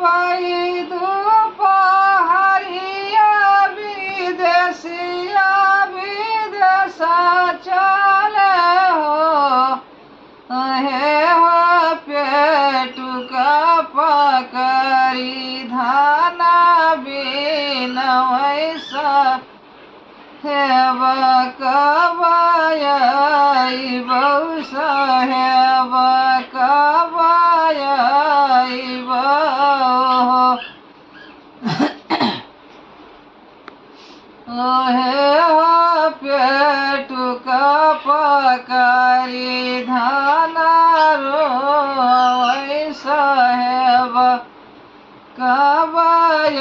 पई दुपहरिया विदेशिया विदेशा चले हो हे हो पेटुका पकड़ी धाना बिन वैसा हेब कबई बौसा हेब कबई ओहे हो पेटुका पकड़ी धाना रो वैसा हेब कबई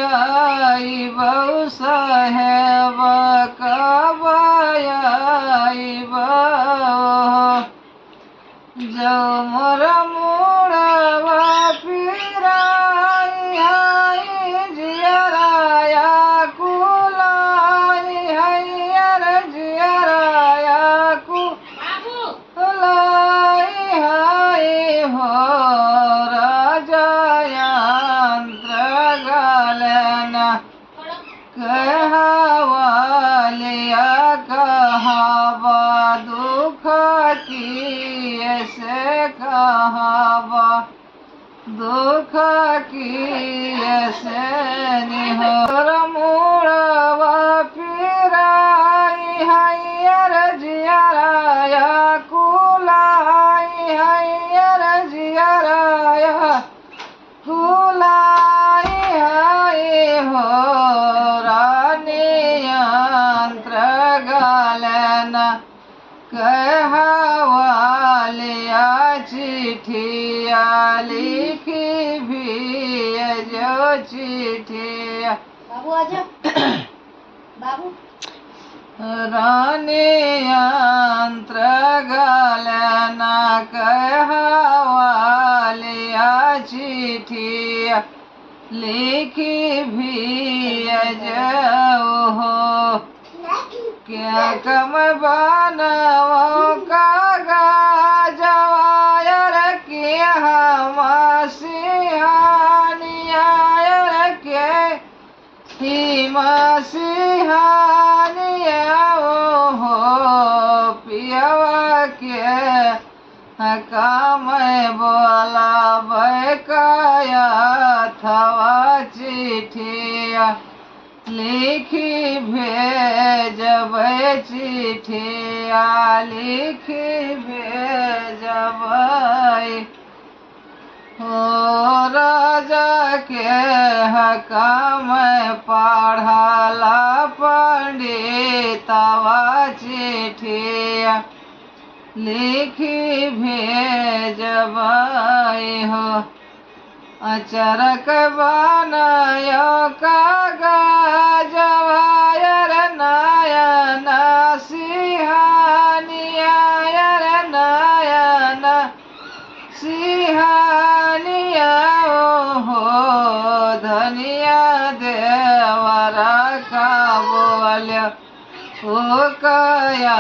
बौसा हेब कबई जो मोर मुड़वा पिराई हाय जियराया कुलाई हैयर जियराया कुलाई हाय हो राजयंत्र गालना कहवालिया कहावा दुख की ऐसे कहावा दुख की ऐसे निहोर मुड़वा पिराई हैयर जियराया कुलाई हैयर जियराया कुलाई हाय हो रानियंत्र गालना कहवालिया चिठिया लिखी भी जो चिठिया बाबू आजा बाबू रानियंत्र गालना कहवालिया चिठिया लिखी भी जो हो क्या कम बनाओ कागजवायर के हम सिहानियायर के ही मसीहानिया हो पियवा के काम बोला बैकाया थवा चिठिया लिखी भेजब चिठिया लिखी भेजब हो राजा के हकाम पढ़ला पंडितवा चिठिया लिखी भेजब हो अचरक बनायो कागजवायर नयन सिहानियायर नयन सिहानिया हो धनिया देवरा का बोल्यो ओ कया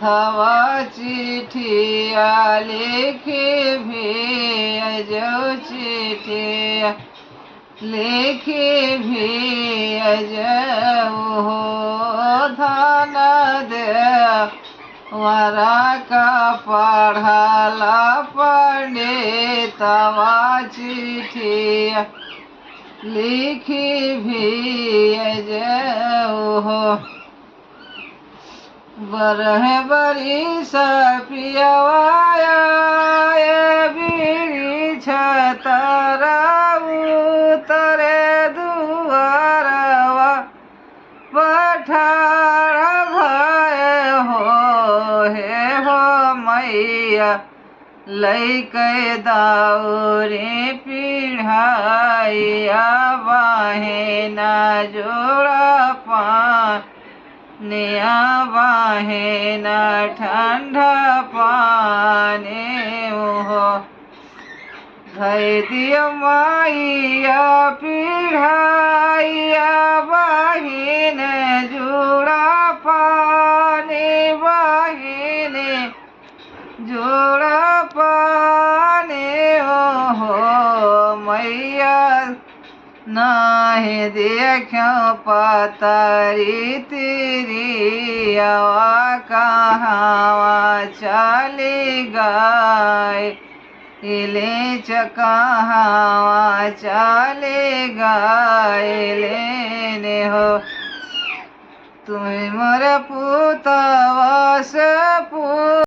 थवा चिठिया लिखी भेजो चिठिया लिखी भेजो हो धन देवरा का पढ़ला पंडितवा चिठिया लिखी भेजो हो बरह बरी सपियवाया बीड़ी छतरा उतरे दुआरवा पठार भय हो हे हो मैया लैके दाउरे पिढ़ाइया बहेना जोड़ा पान निया बहेना ठंडा पानी हो धै दिया माइया पिढ़ाइया बहिन जोड़ा पानी बहिन जोड़ा पानी हो भैया नहीं देखो पतरी तेरी आवा कहाँ चली गए इले कहाँ चले गए लेने हो तुम मोर पुतवा से